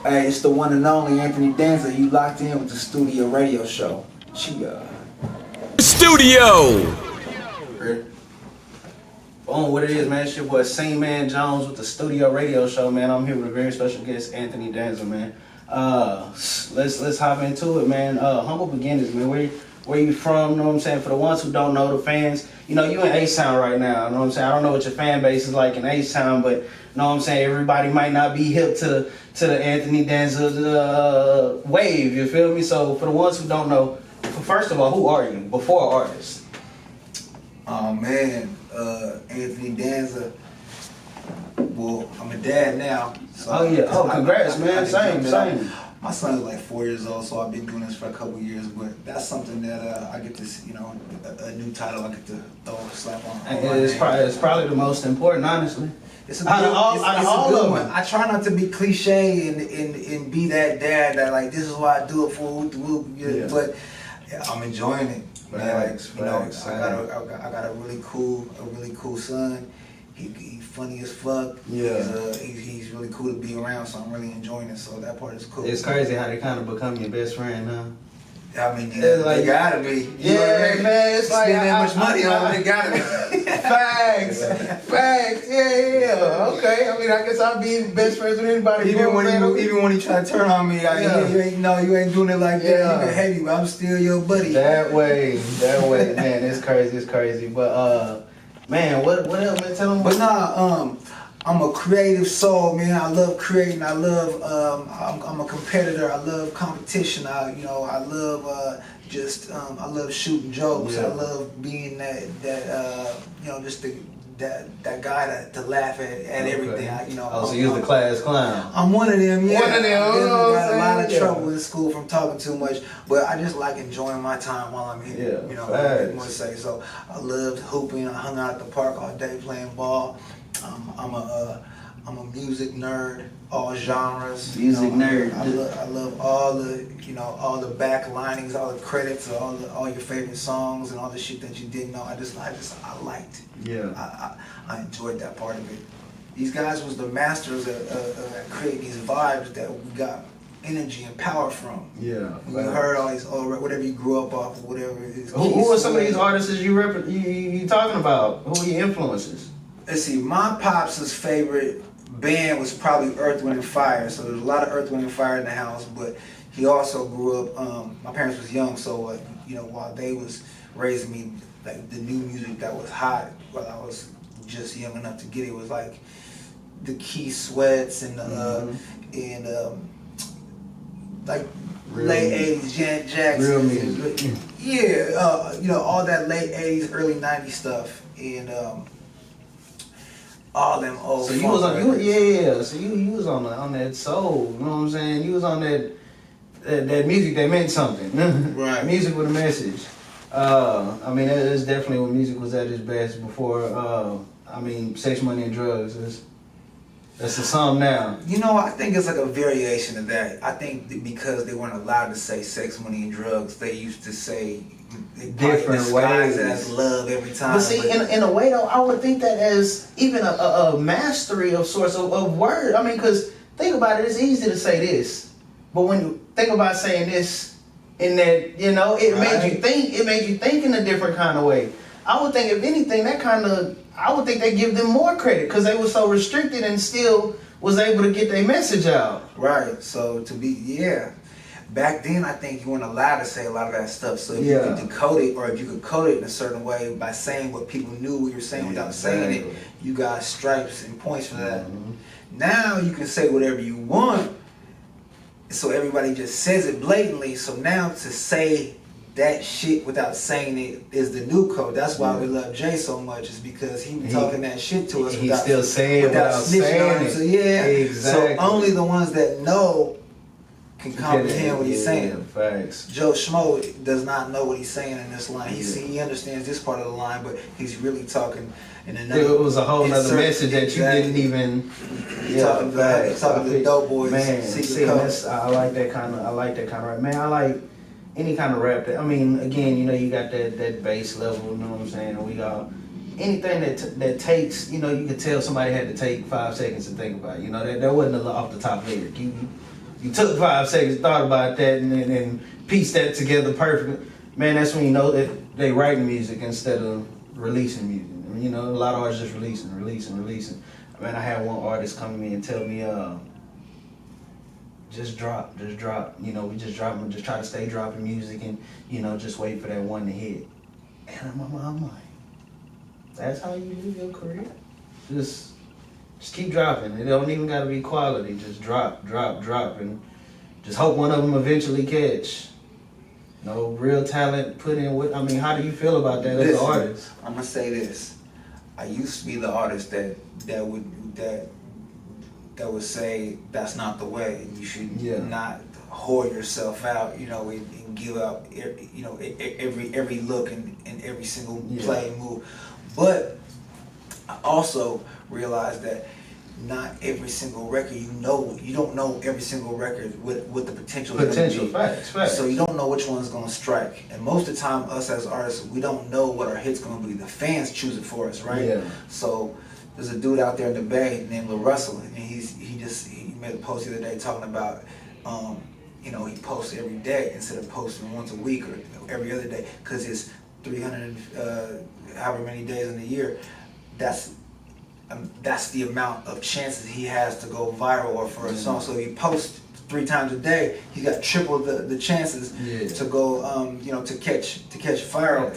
Hey, it's the one and only Anthony Danza. You locked in with the studio radio show. Chia. Studio. Boom, what it is, man? It's your boy Sceneman Jones with the studio radio show, man. I'm here with a very special guest, Anthony Danza, man. Let's hop into it, man. Humble beginnings, man. Where you from? You know what I'm saying? For the ones who don't know, the fans, you know, you in H-Town right now. You know what I'm saying? I don't know what your fan base is like in H-Town, but you know what I'm saying? Everybody might not be hip to the Anthony Danza wave. You feel me? So for the ones who don't know, first of all, who are you before artist? Oh man, Anthony Danza. Well, I'm a dad now. So Oh yeah. Oh, congrats, man. Same. My son is like 4 years old, so I've been doing this for a couple years. But that's something that I get this, you know, a new title I get to slap on. It's probably the most important, honestly. It's a good one. I try not to be cliche and be that dad that like this is why I do it for. Yeah. But I'm enjoying it. Facts, You know, facts. I got a really cool son. He funny as fuck. Yeah. He's really cool to be around, so I'm really enjoying it. So that part is cool. It's crazy how they kind of become your best friend now. I mean, It's like- they gotta be. Yeah, man. It's like Spend that much money on them, they gotta be. Facts. Yeah. Okay. I mean, I guess I'll be best friends with anybody. Even when he try to turn on me, like, Yeah. you ain't doing it like that. Yeah. You can hate me, but I'm still your buddy. That way, man. It's crazy. But man, what else, man? Tell them. But nah, I'm a creative soul, man. I love creating. I love. I'm a competitor. I love competition. I love I love shooting jokes. Yeah. I love being that just that guy to laugh at everything. So you're the class clown. I'm one of them, yeah. One of them, I you know definitely what I'm got a lot of saying? trouble in school from talking too much, but I just like enjoying my time while I'm here. Yeah, I want to say. So I loved hooping. I hung out at the park all day playing ball. I'm a music nerd, all genres. Music nerd. I love all the back linings, all the credits, all your favorite songs, and all the shit that you didn't know. I liked it. Yeah. I enjoyed that part of it. These guys was the masters at creating these vibes that we got energy and power from. Yeah. You heard all these, whatever you grew up off of, whatever it is. Who are some of these artists you talking about? Who are your influences? Let's see, my pops' favorite band was probably Earth, Wind & Fire. So there's a lot of Earth, Wind & Fire in the house, but he also grew up, my parents was young, so while they was raising me, like the new music that was hot while I was just young enough to get it was like the Key Sweats and like Real late music. 80s Janet Jackson. Real music. Yeah, all that late 80s, early 90s stuff, and all them old. So you was on, So you was on that soul. You know what I'm saying? You was on that music that meant something. Right. Music with a message. I mean, that's definitely when music was at its best before. Sex, Money, and Drugs. That's the song now. I think it's like a variation of that. I think because they weren't allowed to say sex, money, and drugs, they used to say Different ways as love every time. But see, in a way though, I would think that as even a mastery of sorts of word. I mean, because think about it, it's easy to say this, but when you think about saying this, in that it made you think in a different kind of way. I would think if anything, I would think they give them more credit because they were so restricted and still was able to get their message out. Right. So back then I think you weren't allowed to say a lot of that stuff. So if you could decode it, or if you could code it in a certain way by saying what people knew what you were saying without saying it, you got stripes and points for that. Mm-hmm. Now you can say whatever you want, so everybody just says it blatantly. So now to say that shit without saying it is the new code. That's why we love Jay so much, is because he was talking that shit to us. He still saying it without saying it. So exactly. So only the ones that know can comprehend what he's saying. Facts. Joe Schmo does not know what he's saying in this line. He understands this part of the line, but he's really talking in another. It was a whole other message that you didn't even. Talking to dope boys. Man, I like that kind of rap. Man, I like any kind of rap that. I mean, again, you got that bass level. You know what I'm saying? And we got anything that takes. You could tell somebody had to take 5 seconds to think about. That wasn't off the top lyric. You took 5 seconds, thought about that, and then pieced that together perfectly. Man, that's when you know that they writing music instead of releasing music. I mean, you know, a lot of artists just releasing. Man, I had one artist come to me and tell me, just drop. You know, we just drop. We just try to stay dropping music and, you know, just wait for that one to hit. And I'm like, that's how you live your career? Just keep dropping. It don't even gotta be quality. Just drop, and just hope one of them eventually catch. No real talent put in with. I mean, how do you feel about that as an artist? I'm gonna say this. I used to be the artist that would say that's not the way. You should not hoard yourself out, you know, and give up, you know, every look and every single play move. But I also realized that not every single record, you don't know every single record with the potential. Facts. So you don't know which one's gonna strike. And most of the time, us as artists, we don't know what our hit's gonna be. The fans choose it for us, right? Yeah. So there's a dude out there in the Bay named Lil Russell, and he made a post the other day talking about, you know, he posts every day instead of posting once a week or every other day, because it's 300, however many days in the year. That's the amount of chances he has to go viral or for a song. So if he posts 3 times a day, he got triple the chances to go, you know, to catch fire or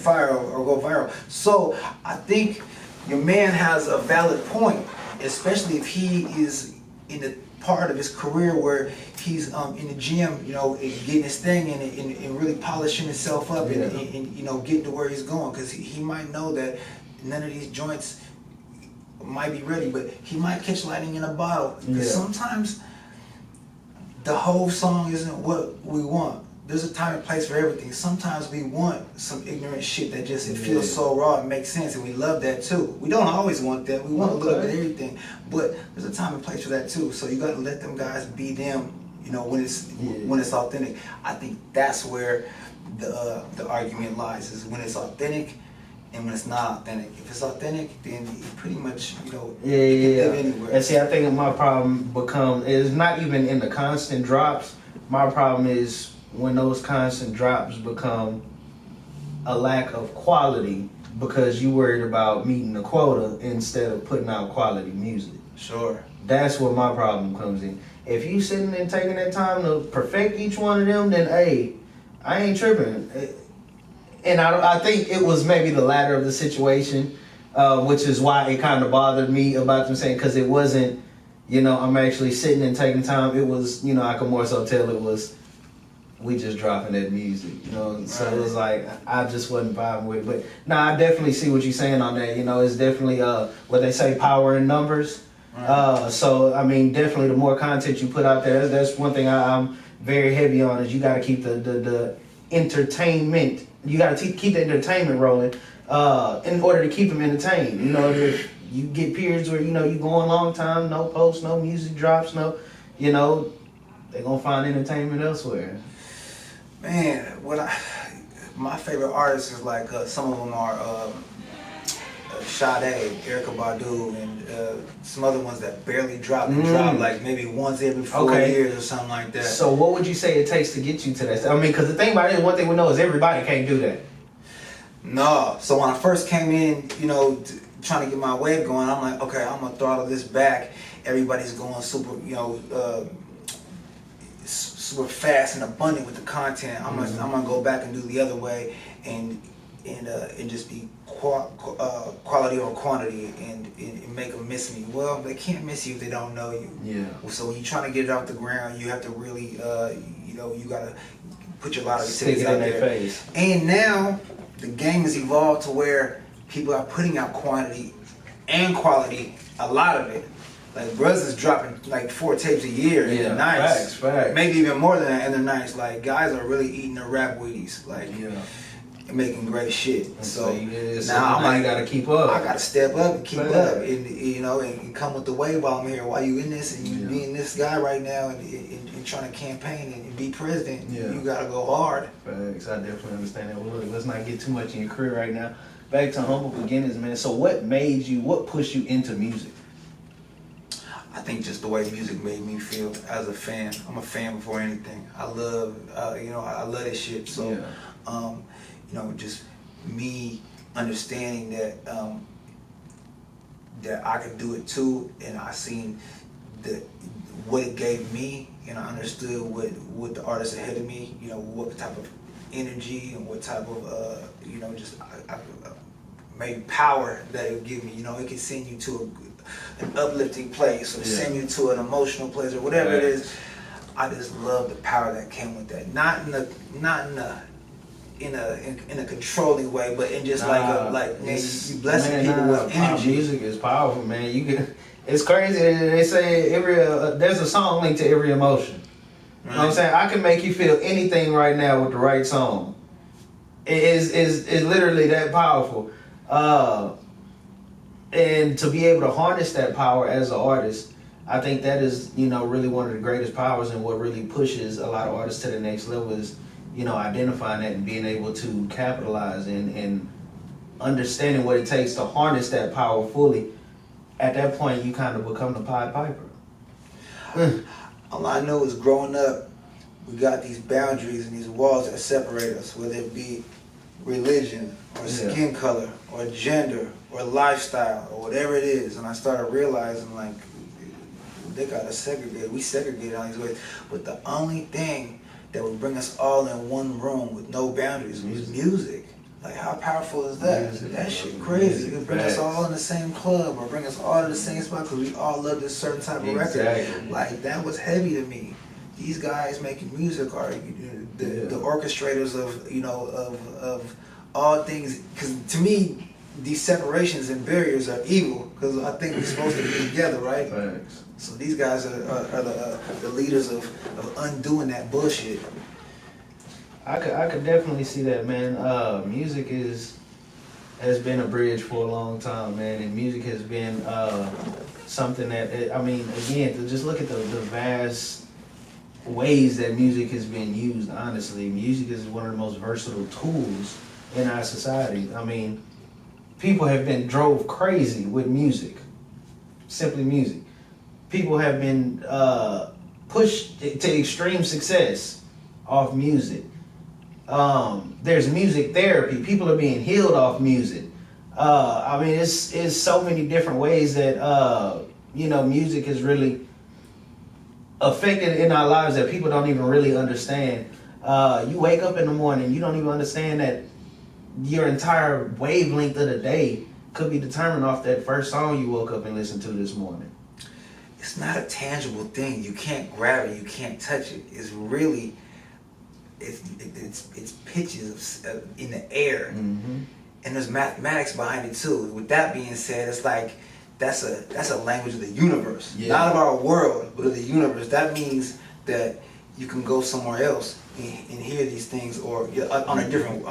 go viral. So I think your man has a valid point, especially if he is in the part of his career where he's in the gym, you know, getting his thing and really polishing himself up and you know, getting to where he's going, because he might know that none of these joints might be ready, but he might catch lightning in a bottle. Because sometimes the whole song isn't what we want. There's a time and place for everything. Sometimes we want some ignorant shit that just, it feels so raw, it makes sense, and we love that too. We don't always want that. We want a little bit of everything, but there's a time and place for that too. So you got to let them guys be them, you know, when it's authentic. I think that's where the argument lies, is when it's authentic and when it's not authentic. If it's authentic, then you pretty much, you know, you can live anywhere. And see, I think my problem is not even in the constant drops. My problem is when those constant drops become a lack of quality because you worried about meeting the quota instead of putting out quality music. Sure. That's where my problem comes in. If you sitting and taking that time to perfect each one of them, then hey, I ain't tripping. And I think it was maybe the latter of the situation, which is why it kind of bothered me about them saying, because it wasn't, you know, I'm actually sitting and taking time. It was, you know, I could more so tell it was, we just dropping that music, you know. So it was like, I just wasn't vibing with it. But I definitely see what you're saying on that. You know, it's definitely what they say, power in numbers. So I mean, definitely the more content you put out there, that's one thing I'm very heavy on, is you got to keep the entertainment. You got to keep the entertainment rolling in order to keep them entertained. You know, if you get periods where, you know, you go a long time, no posts, no music drops, no, you know, they're gonna find entertainment elsewhere. Man, my favorite artists is like some of them are Sade, Erykah Badu, and some other ones that barely drop. They drop like maybe once every 4 years or something like that. So what would you say it takes to get you to that? I mean, because the thing about it is, one thing we know is everybody can't do that. No. So when I first came in, you know, trying to get my wave going, I'm like, okay, I'm gonna throttle this back. Everybody's going super, you know, super fast and abundant with the content. I'm gonna go back and do the other way and just be quality over quantity and make them miss me. Well, they can't miss you if they don't know you. Yeah. So when you're trying to get it off the ground, you have to really, you know, you gotta put your lottery tickets out there. Face. And now the game has evolved to where people are putting out quantity and quality, a lot of it. Like, brothers is dropping like 4 tapes a year in the nights. Facts. Maybe even more than that in the nights. Like, guys are really eating their rap Wheaties. Like, making great shit. So now I'm like, gotta keep up. I gotta step up and keep up, and you know, and come with the wave while I'm here. While you in this and you being this guy right now and trying to campaign and be president, you gotta go hard. Facts. I definitely understand that. Well, look, let's not get too much in your career right now. Back to humble beginnings, man. So what pushed you into music? I I think just the way music made me feel as a fan. I'm a fan before anything. I love, I love this shit. So, just me understanding that that I could do it too, and I seen what it gave me, and I understood what the artists ahead of me, what type of energy and what type of maybe power that it would give me. It can send you to an uplifting place or send you to an emotional place or whatever it is. I just love the power that came with that. Not in a controlling way, but in just man, you blessing people with energy. Music is powerful, man. It's crazy. They say there's a song linked to every emotion. You know what I'm saying? I can make you feel anything right now with the right song. It is literally that powerful. And to be able to harness that power as an artist, I think that is, really one of the greatest powers, and what really pushes a lot of artists to the next level is, identifying that and being able to capitalize and understanding what it takes to harness that power fully. At that point, you kind of become the Pied Piper. All I know is growing up, we got these boundaries and these walls that separate us, whether it be religion or skin color or gender or lifestyle or whatever it is. And I started realizing, they got us segregated. We segregated all these ways. But the only thing that would bring us all in one room with no boundaries was music. How powerful is that? That shit crazy. It could bring us all in the same club or bring us all to the same spot because we all love this certain type of record. That was heavy to me. These guys making music are the orchestrators of all things. Because to me, these separations and barriers are evil because I think we're supposed to be together, right? Thanks. So these guys are the leaders of undoing that bullshit. I could definitely see that, man. Music has been a bridge for a long time, man, and music has been something that, again, to just look at the vast ways that music has been used. Honestly, music is one of the most versatile tools in our society. People have been drove crazy with music, simply music. People have been pushed to extreme success off music. There's music therapy. People are being healed off music. It's so many different ways that music is really affected in our lives that people don't even really understand. You wake up in the morning, you don't even understand that your entire wavelength of the day could be determined off that first song you woke up and listened to this morning. It's not a tangible thing. You can't grab it. You can't touch it. It's really, it's pitches in the air, and there's mathematics behind it too. With that being said, it's that's a language of the universe, not of our world, but of the universe. That means that you can go somewhere else and hear these things, or on a different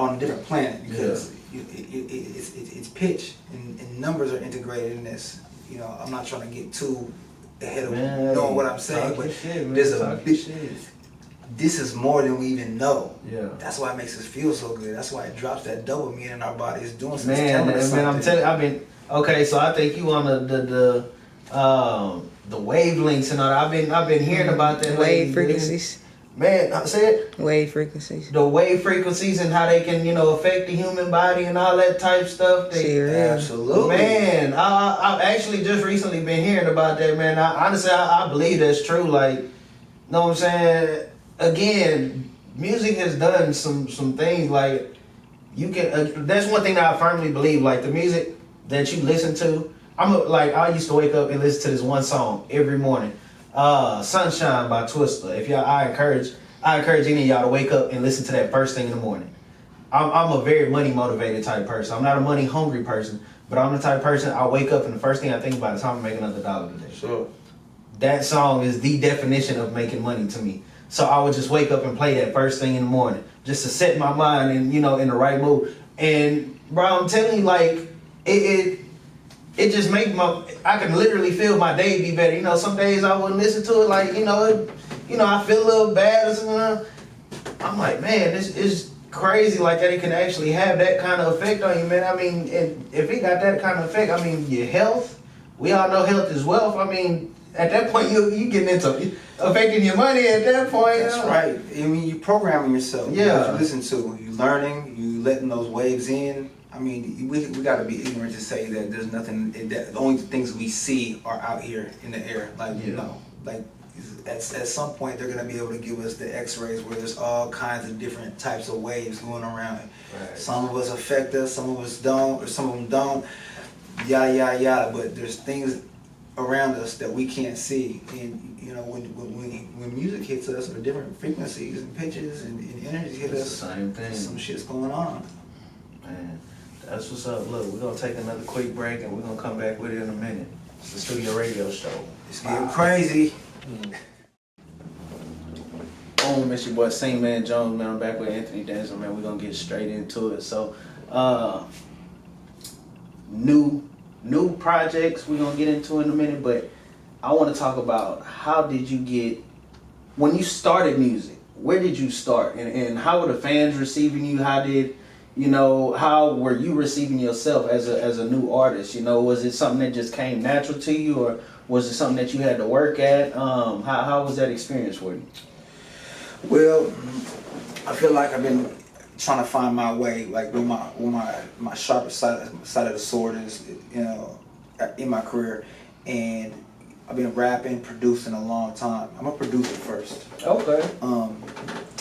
planet, because it's pitch and numbers are integrated in this. I'm not trying to get too ahead of knowing what I'm saying, but there's a big. This is more than we even know. Yeah. That's why it makes us feel so good. That's why it drops that dopamine in our body. It's doing something. Man, I'm telling you, okay, so I think you on the wavelengths and all that. I've been hearing about that. Wave frequencies. Man, say it. Wave frequencies. The wave frequencies and how they can, affect the human body and all that type stuff. Absolutely. Man, I've actually just recently been hearing about that, man. Honestly, I believe that's true. Know what I'm saying? Again, music has done some things you can. That's one thing that I firmly believe. The music that you listen to, I used to wake up and listen to this one song every morning. Sunshine by Twister. I encourage any of y'all to wake up and listen to that first thing in the morning. I'm a very money motivated type person. I'm not a money hungry person, but I'm the type of person I wake up and the first thing I think about is how I'm making another dollar today. Sure. That song is the definition of making money to me. So I would just wake up and play that first thing in the morning just to set my mind in the right mood. And bro, I'm telling you, it just makes I can literally feel my day be better. Some days I wouldn't listen to it, I feel a little bad or something. I'm like, man, this is crazy that it can actually have that kind of effect on you, man. And if it got that kind of effect, your health, we all know health is wealth. at that point you getting into affecting your money at that point. That's right. I mean, you programming yourself. Yeah. What you listen to, you learning, you letting those waves in. I mean, we got to be ignorant to say that there's nothing. That the only things we see are out here in the air. Like like at some point they're gonna be able to give us the X-rays where there's all kinds of different types of waves going around. Right. Some of us affect us, some of us don't, or some of them don't. Yada yada yada. But there's things around us that we can't see, and you know when music hits us, or different frequencies and pitches and energy hit us, the same thing. Some shit's going on. Man, that's what's up. Look, we're gonna take another quick break, and we're gonna come back with it in a minute. It's the Studio Radio Show. It's getting crazy. Boom, it's your boy Sceneman Jones, man. I'm back with Anthony Danza, man. We're gonna get straight into it. So, new projects we're gonna get into in a minute, but I want to talk about how did you get when you started music? Where did you start, and how were the fans receiving you? How were you receiving yourself as a new artist? You know, was it something that just came natural to you, or was it something that you had to work at? How was that experience for you? Well, I feel like I've been trying to find my way, like where my sharper side of the sword is, you know, in my career, and I've been rapping, producing a long time. I'm a producer first. Okay.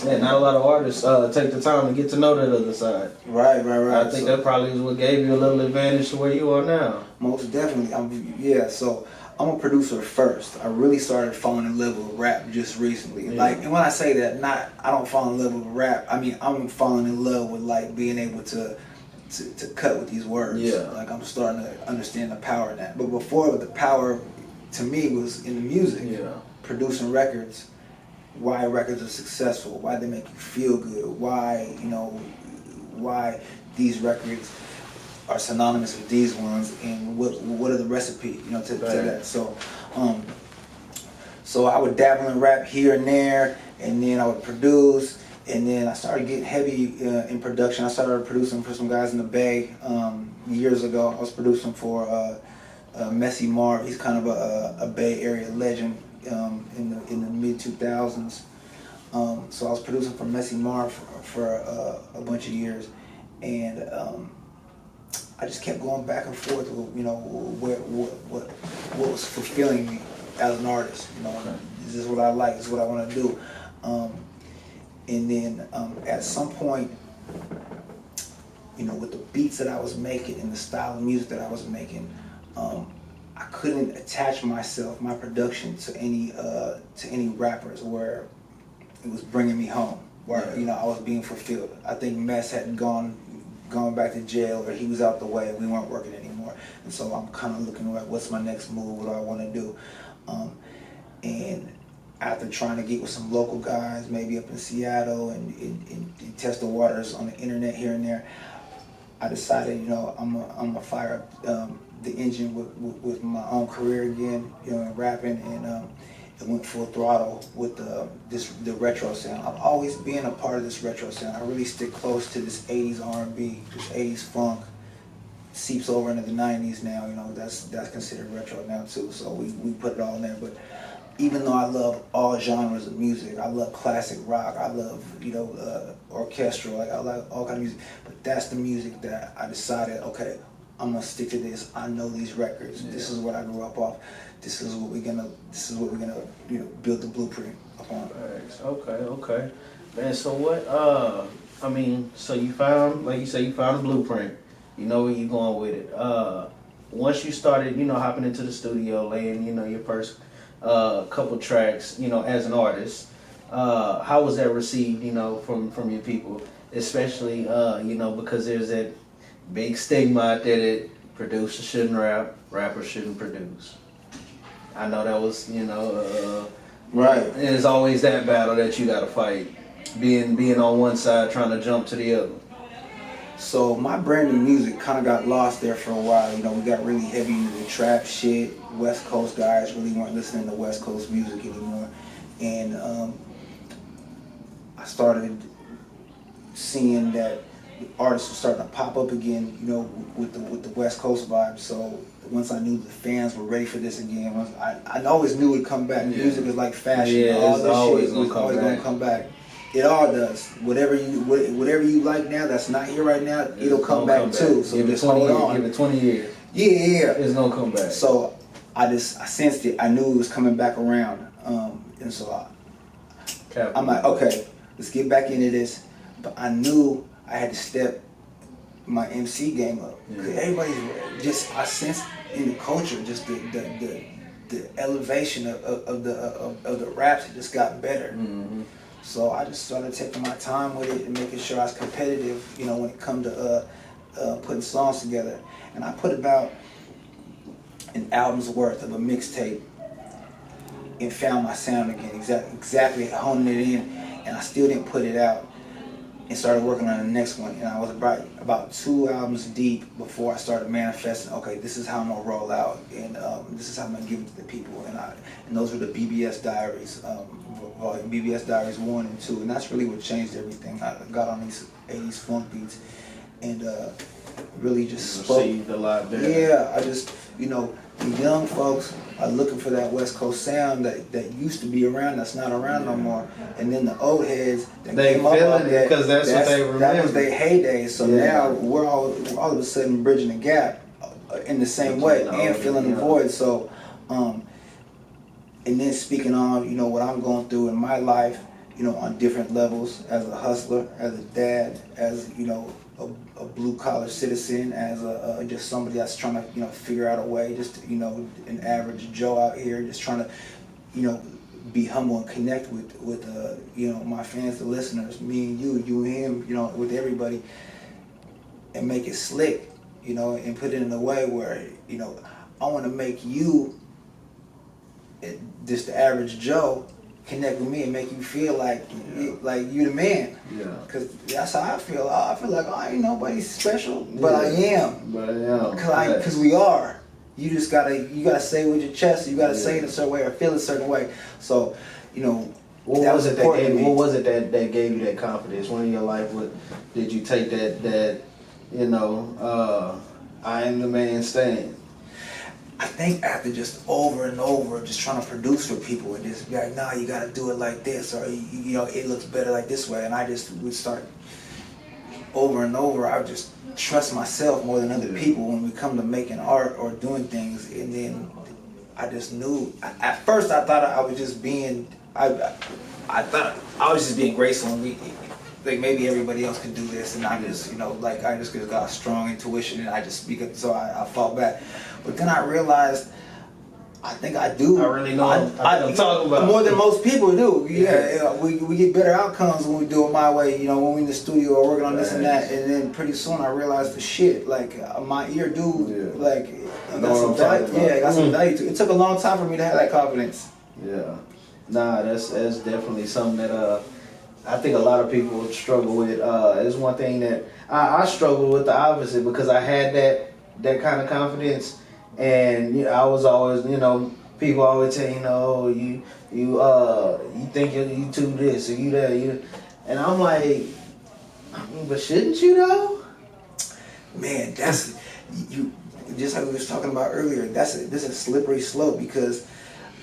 Yeah, not a lot of artists take the time to get to know that other side. Right. I think that probably is what gave you a little advantage to where you are now. Most definitely. So I'm a producer first. I really started falling in love with rap just recently. Yeah. Like, and when I say that, I don't fall in love with rap. I mean, I'm falling in love with like being able to cut with these words. Yeah. Like I'm starting to understand the power in that. But before, the power to me was in the music. Yeah. Producing records. Why records are successful, why they make you feel good, why these records are synonymous with these ones, and what are the recipe, to that. So I would dabble in rap here and there, and then I would produce, and then I started getting heavy in production. I started producing for some guys in the Bay years ago. I was producing for Messy Marv. He's kind of a Bay Area legend. In the mid 2000s, so I was producing for Messy Marv for a bunch of years, and I just kept going back and forth with what was fulfilling me as an artist. This is what I like. This is what I want to do, and then at some point, with the beats that I was making and the style of music that I was making. I couldn't attach my production to any rappers where it was bringing me home, where I was being fulfilled. I think Mess hadn't gone back to jail, or he was out the way, and we weren't working anymore. And so I'm kind of looking like, what's my next move? What do I want to do? And after trying to get with some local guys, maybe up in Seattle, and test the waters on the internet here and there, I decided, I'm gonna fire up the engine with my own career again, in rapping, and it went full throttle with the retro sound. I've always been a part of this retro sound. I really stick close to this 80s R&B, this 80s funk, seeps over into the 90s now. That's considered retro now too. So we put it all in there. But even though I love all genres of music, I love classic rock, I love orchestral, like I like all kind of music. But that's the music that I decided, okay, I'm gonna stick to this. I know these records. Yeah. This is what I grew up off. This is what we're gonna build the blueprint upon. Thanks. Okay. Man, so what so you found, like you say, you found a blueprint. You know where you're going with it. Once you started, hopping into the studio, laying, your first couple tracks, as an artist, how was that received, from your people? Especially, because there's that big stigma out there that producers shouldn't rap, rappers shouldn't produce. I know that was, right. And it's always that battle that you gotta fight, being on one side trying to jump to the other. So my brand new music kind of got lost there for a while. We got really heavy into the trap shit. West Coast guys really weren't listening to West Coast music anymore, and I started seeing that artists were starting to pop up again, you know, with the West Coast vibe. So once I knew the fans were ready for this again, I always knew it'd come back. Music is like fashion. Yeah, all it's this always shit gonna is come always back. gonna come back. It all does. Whatever you like now that's not here right now, it'll come back too. So give it just 20 hold years. on. Give it 20 years. Yeah. It's gonna come back. So I sensed it. I knew it was coming back around. And so I'm like, okay, let's get back into this. But I knew I had to step my MC game up. Cause everybody's just, I sensed in the culture just the elevation of the raps. It just got better. Mm-hmm. So I just started taking my time with it and making sure I was competitive, you know, when it come to putting songs together. And I put about an album's worth of a mixtape and found my sound again, exactly honing it in, and I still didn't put it out and started working on the next one. And I was about 2 albums deep before I started manifesting, okay, this is how I'm gonna roll out, and this is how I'm gonna give it to the people. And those were the BBS Diaries, BBS Diaries 1 and 2, and that's really what changed everything. I got on these 80s funk beats and really just spoke. Received a lot better. Yeah, I just, you know, the young folks are looking for that West Coast sound that used to be around, that's not around no more. And then the old heads that They came up feel off it that, because that's what they remember. That was their heyday. So now we're all of a sudden bridging the gap in the same way and filling the void. So, and then speaking on, you know, what I'm going through in my life, you know, on different levels, as a hustler, as a dad, as, you know, a blue collar citizen, as just somebody that's trying to, you know, figure out a way, just, you know, an average Joe out here, just trying to, you know, be humble and connect with you know, my fans, the listeners, me and you and him, you know, with everybody, and make it slick, you know, and put it in a way where, you know, I want to make you, just the average Joe, connect with me and make you feel like you the man. Yeah. Cause that's how I feel. I feel like I ain't nobody special, but I am. But yeah. Cause we are. You just gotta say it with your chest. You gotta say it a certain way or feel a certain way. So, you know, what was it that gave you that confidence? When in your life, did you take that you know, I am the man stand? I think after just over and over, just trying to produce for people and just be like, nah, you gotta do it like this, or you know, it looks better like this way. And I just would start over and over. I would just trust myself more than other people when we come to making art or doing things. And then I just knew. At first, I thought I was just being. I thought I was just being graceful and like maybe everybody else could do this, and I just, you know, like I just got strong intuition and I just speak up, so I fall back. But then I realized, I think I do. I really know what I'm talking about. More than most people do. Yeah, we get better outcomes when we do it my way. You know, when we in the studio or working on this and that, and then pretty soon I realized the shit. Like my ear do like got some value. Yeah, got some value to it. It took a long time for me to have that confidence. Yeah, nah, that's definitely something that I think a lot of people would struggle with. It's one thing that I struggled with the opposite, because I had that kind of confidence. And you know, I was always, you know, people always tell you know, you think you too this or you that, and I'm like, but shouldn't you though? Man, that's you. Just like we was talking about earlier, this is a slippery slope, because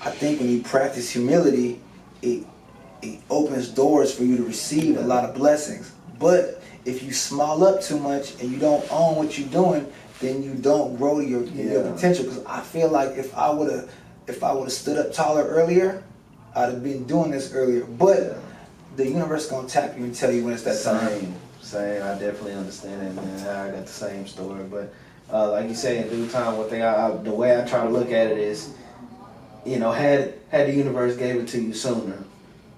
I think when you practice humility, it opens doors for you to receive a lot of blessings. But if you small up too much and you don't own what you're doing, then you don't grow to your potential. Because I feel like if I would have stood up taller earlier, I'd have been doing this earlier. But the universe is gonna tap you and tell you when it's that time. Same. I definitely understand that, man. I got the same story, but like you say, in due time, one thing the way I try to look at it is, you know, had the universe gave it to you sooner,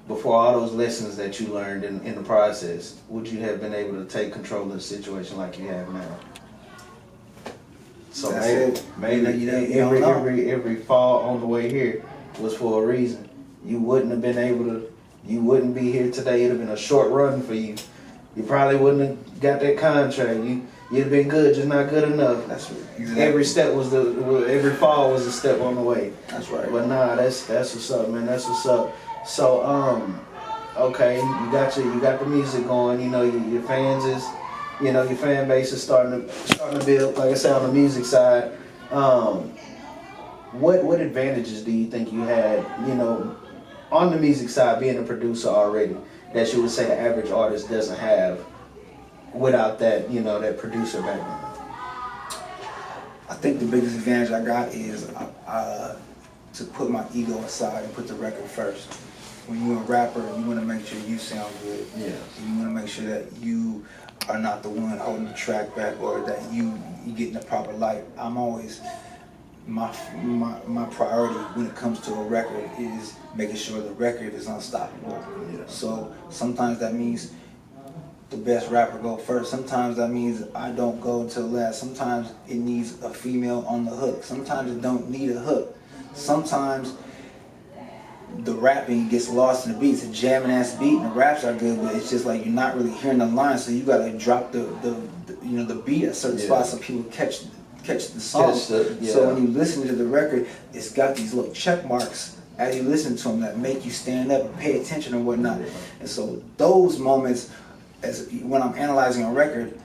before all those lessons that you learned in the process, would you have been able to take control of the situation like you have now? So maybe every fall on the way here was for a reason. You wouldn't have been able to. You wouldn't be here today. It'd have been a short run for you. You probably wouldn't have got that contract. You'd have been good, just not good enough. That's right. Exactly. Every fall was a step on the way. That's right. But nah, that's what's up, man. That's what's up. So okay, you got the music going. You know, your fans You know, your fan base is starting to build. Like I said, on the music side, what advantages do you think you had? You know, on the music side, being a producer already, that you would say the average artist doesn't have without that, you know, that producer background. I think the biggest advantage I got is to put my ego aside and put the record first. When you're a rapper, you want to make sure you sound good. Yeah. You want to make sure that you are not the one holding the track back, or that you get in the proper light. I'm always, my priority when it comes to a record is making sure the record is unstoppable. Yeah. So sometimes that means the best rapper go first. Sometimes that means I don't go until last. Sometimes it needs a female on the hook. Sometimes it don't need a hook. Sometimes the rapping gets lost in the beat. It's a jamming ass beat and the raps are good, but it's just like you're not really hearing the line, so you gotta drop the beat at certain spots so people catch the song. So when you listen to the record, it's got these little check marks as you listen to them that make you stand up and pay attention and whatnot. And so those moments, as when I'm analyzing a record,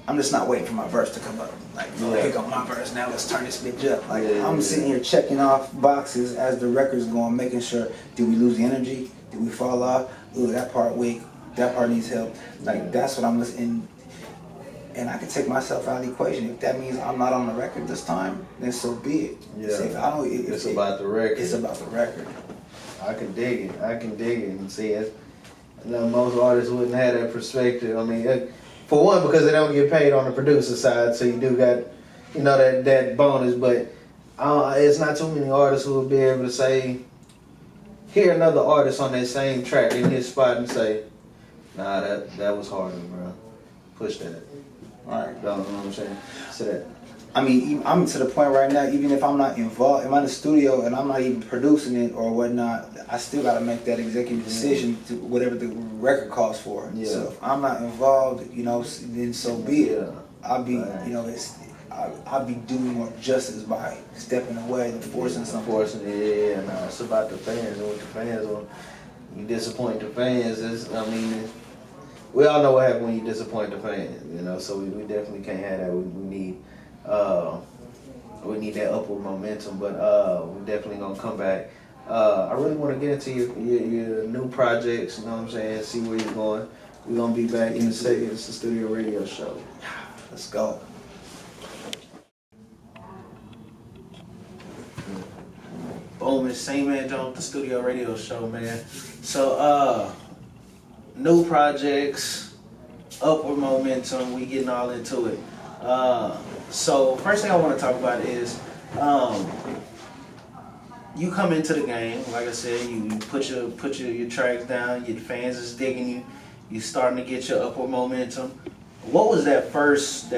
I'm just not waiting for my verse to come up. Like, here go my verse, now let's turn this bitch up. Like, I'm sitting here checking off boxes as the record's going, making sure, did we lose the energy? Did we fall off? Ooh, that part weak. That part needs help. Like, that's what I'm listening. And I can take myself out of the equation. If that means I'm not on the record this time, then so be it. Yeah. So if I don't, It's about the record. It's about the record. I can dig it. And see it. I know most artists wouldn't have that perspective. I mean, for one, because they don't get paid on the producer side, so you do got, you know, that bonus. But it's not too many artists who will be able to say, hear another artist on that same track in his spot and say, nah, that was harder, bro. Push that. All right. You know what I'm saying? So that. I mean, I'm to the point right now, even if I'm not involved, if I'm in the studio and I'm not even producing it or whatnot, I still got to make that executive decision to whatever the record calls for. Yeah. So if I'm not involved, you know, then so be it. I'll be, you know, I'll be doing more justice by stepping away than forcing something. No, it's about the fans and what the fans want. You disappoint the fans. We all know what happens when you disappoint the fans, you know. So we definitely can't have that. We need that upward momentum, but we're definitely gonna come back. I really want to get into your new projects. You know what I'm saying? See where you're going. We're gonna be back in a second. It's the Studio Radio Show. Let's go. Boom, it's Sceneman Jones, the Studio Radio Show, man. So, new projects, upward momentum, we getting all into it. So, first thing I want to talk about is, you come into the game, like I said, you put your tracks down, your fans is digging you, you starting to get your upward momentum. What was that first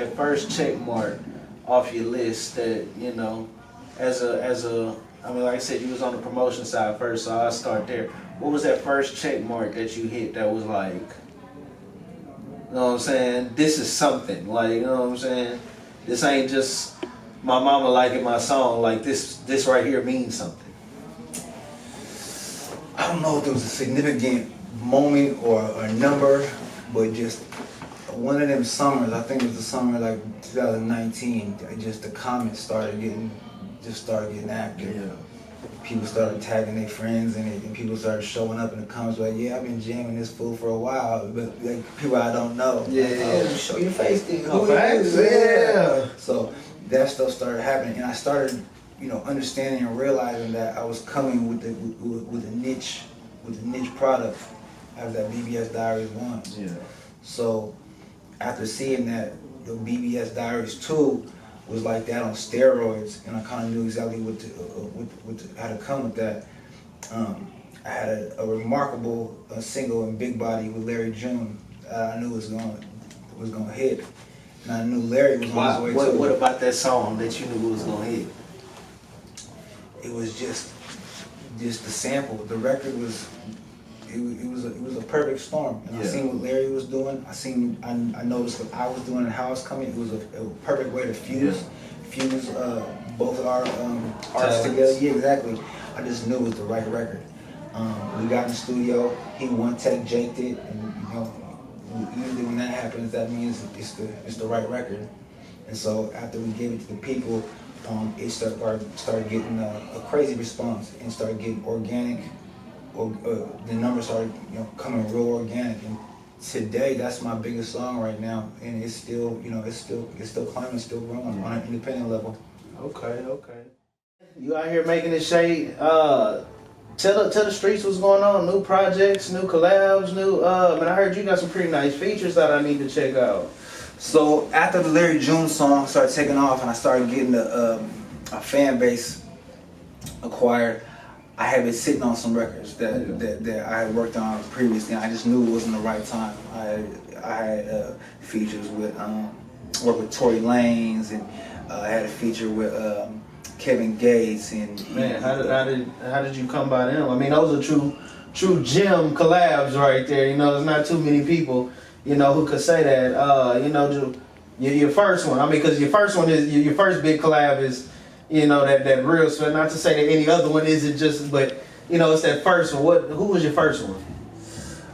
check mark off your list that, you know, I mean, like I said, you was on the promotion side first, so I'll start there. What was that first check mark that you hit that was like, you know what I'm saying, this is something, like, you know what I'm saying? This ain't just my mama liking my song, like this right here means something. I don't know if there was a significant moment or a number, but just one of them summers, I think it was the summer like 2019, the comments started getting active. Yeah. People started tagging their friends in it, and people started showing up in the comments like, yeah, I've been jamming this fool for a while, but like people I don't know. Yeah. Like, oh, show your face, dude. Yeah. So that stuff started happening, and I started, you know, understanding and realizing that I was coming with a niche product, as that BBS Diaries 1. Yeah. So after seeing that the BBS Diaries 2 was like that on steroids, and I kind of knew exactly how to come with that. I had a remarkable single in Big Body with Larry June. I knew was gonna hit, and I knew Larry was on his way too. What about that song that you knew was gonna hit? It was just the sample. The record was. It was a perfect storm. And I seen what Larry was doing. I noticed what I was doing and how it's coming. It was a perfect way to fuse both of our arts together. Yeah, exactly. I just knew it was the right record. We got in the studio. He one take jaked it, and you know, usually when that happens, that means it's the right record. And so after we gave it to the people, it started getting a crazy response and started getting organic. The numbers started coming real organic. And today, that's my biggest song right now, and it's still it's still climbing, still growing on an independent level. Okay. You out here making this shade. Tell the streets what's going on. New projects, new collabs, new. Man, I heard you got some pretty nice features that I need to check out. So after the Larry June song started taking off, and I started getting a fan base acquired, I had been sitting on some records that I had worked on previously, and I just knew it wasn't the right time. I had features with worked with Tory Lanez, and I had a feature with Kevin Gates, and man, how did you come by them? I mean, those are true gem collabs right there. You know, there's not too many people who could say that. Your first one. I mean, because your first one is your first big collab is. That real sweat. Not to say that any other one isn't just, but it's that first one. Who was your first one?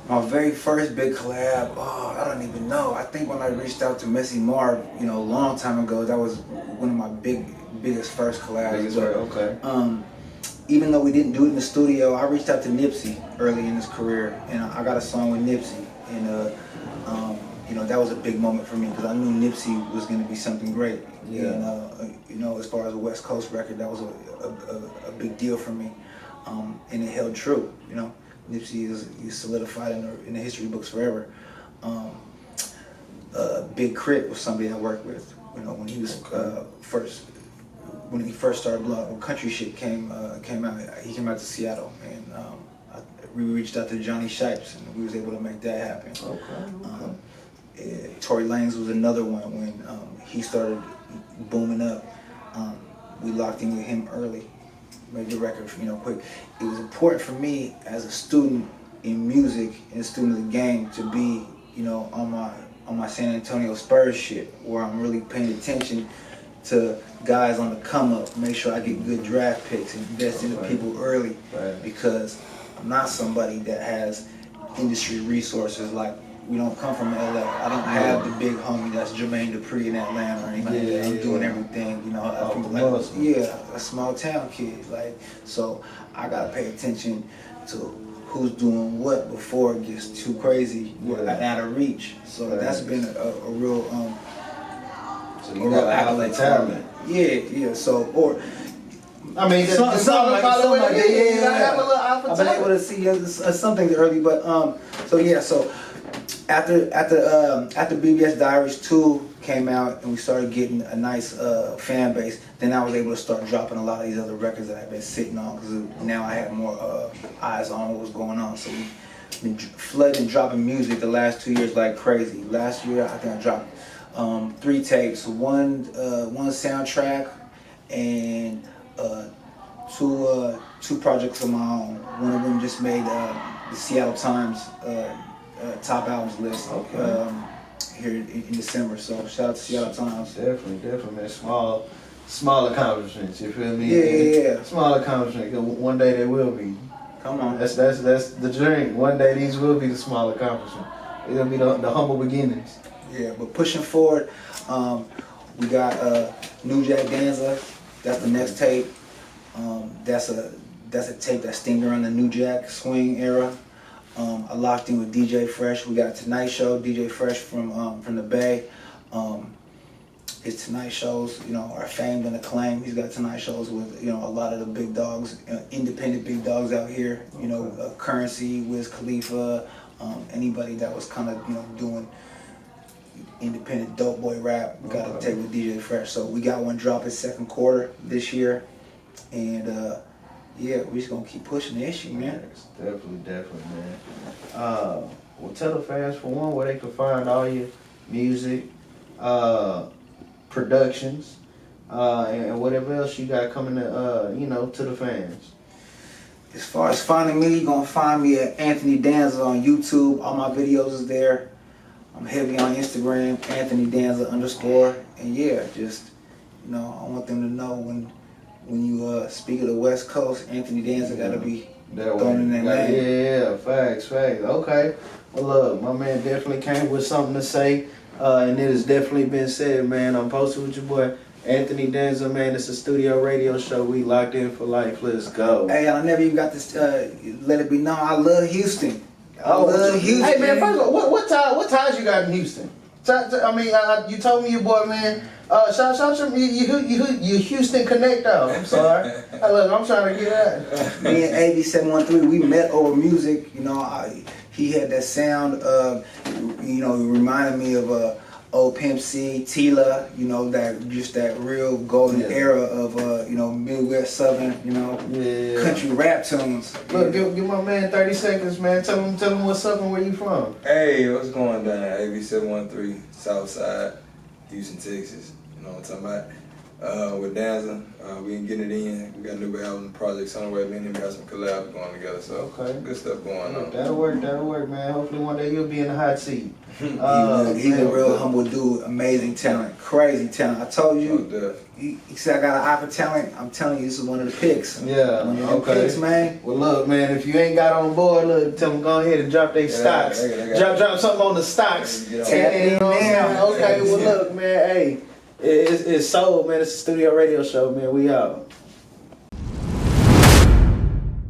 My very first big collab. Oh, I don't even know. I think when I reached out to Messy Marv, a long time ago, that was one of my biggest first collabs. Okay. Even though we didn't do it in the studio, I reached out to Nipsey early in his career, and I got a song with Nipsey, and that was a big moment for me because I knew Nipsey was going to be something great. Yeah. And as far as a West Coast record, that was a big deal for me, and it held true. Nipsey is solidified in the history books forever. Big Crit was somebody I worked with. When he was when he first started blowing, when Country Shit came out, he came out to Seattle, and we reached out to Johnny Shipes, and we was able to make that happen. Okay. Tory Lanez was another one when he started booming up. We locked in with him early, made the record quick. It was important for me as a student in music and a student of the game to be on my San Antonio Spurs shit, where I'm really paying attention to guys on the come up, make sure I get good draft picks and invest in the people early, because I'm not somebody that has industry resources. Like, we don't come from LA. I don't have the big homie that's Jermaine Dupri in Atlanta or anything. Yeah, I'm doing everything, a small town kid. So I gotta pay attention to who's doing what before it gets too crazy out of reach. So that's been a real accolade talent. Yeah. So I mean, something like that. I've been able to see something early, but so after BBS Diaries 2 came out and we started getting a nice fan base, then I was able to start dropping a lot of these other records that I've been sitting on, because now I have more eyes on what was going on. So we've been flooding dropping music the last 2 years like crazy. Last year I think I dropped 3 tapes, one soundtrack, and two projects of my own. One of them just made the Seattle Times top albums list here in December. So shout out to Seattle Times. Definitely, man. Small accomplishments. You feel me? Yeah. Small accomplishments. One day they will be. Come on. That's the dream. One day these will be the small accomplishments. It'll be the humble beginnings. Yeah, but pushing forward, we got New Jack Danza. That's the next tape. That's a tape that's themed around the New Jack swing era. I locked in with DJ Fresh. We got Tonight Show, DJ Fresh from the Bay. His Tonight shows, are famed and acclaimed. He's got Tonight shows with, a lot of the big dogs, independent big dogs out here. Currency, Wiz Khalifa, anybody that was kind of, doing independent dope boy rap. We got to take with DJ Fresh. So we got one dropping second quarter this year, and we just gonna keep pushing the issue, man. Definitely, man. Well, tell the fans for one where they can find all your music, productions, and whatever else you got coming to, to the fans. As far as finding me, you're gonna find me at Anthony Danza on YouTube. All my videos is there. I'm heavy on Instagram, Anthony Danza _. And just, I want them to know when you speak of the West Coast, Anthony Danza gotta be That throwing in their name. Yeah, facts. Okay. Well, look, my man definitely came with something to say, and it has definitely been said, man. I'm posted with your boy Anthony Danza, man. It's a studio radio show. We locked in for life. Let's go. Hey, I never even got to let it be known. I love Houston. I love Houston. Hey, man. First of all, what ties you got in Houston? I mean, you told me your boy, man. Shout to you Houston Connect out. I'm sorry. Look, I'm trying to get at. Me and AB713, we met over music. You know, he had that sound. You know, it reminded me of old Pimp C, Tila. You know, that real golden era of you know, Midwest Southern. You know, country rap tunes. Look, give my man 30 seconds, man. Tell him what's up and where you from. Hey, what's going down? AB713, Southside, Houston, Texas. You know what I'm talking about? With Danza, we can get it in. We got a new album project somewhere. Me and him got some collabs going together. So good stuff going on. That'll work, man. Hopefully one day you'll be in the hot seat. He's a real humble dude, amazing talent, crazy talent. I told you, he said I got an eye for talent. I'm telling you, this is one of the picks. Yeah, one of the picks, man. Well, look, man, if you ain't got on board, look, tell them go ahead and drop their stocks. Drop something on the stocks. Okay, well, look, man, hey, it's sold, man. It's a studio radio show, man. We out.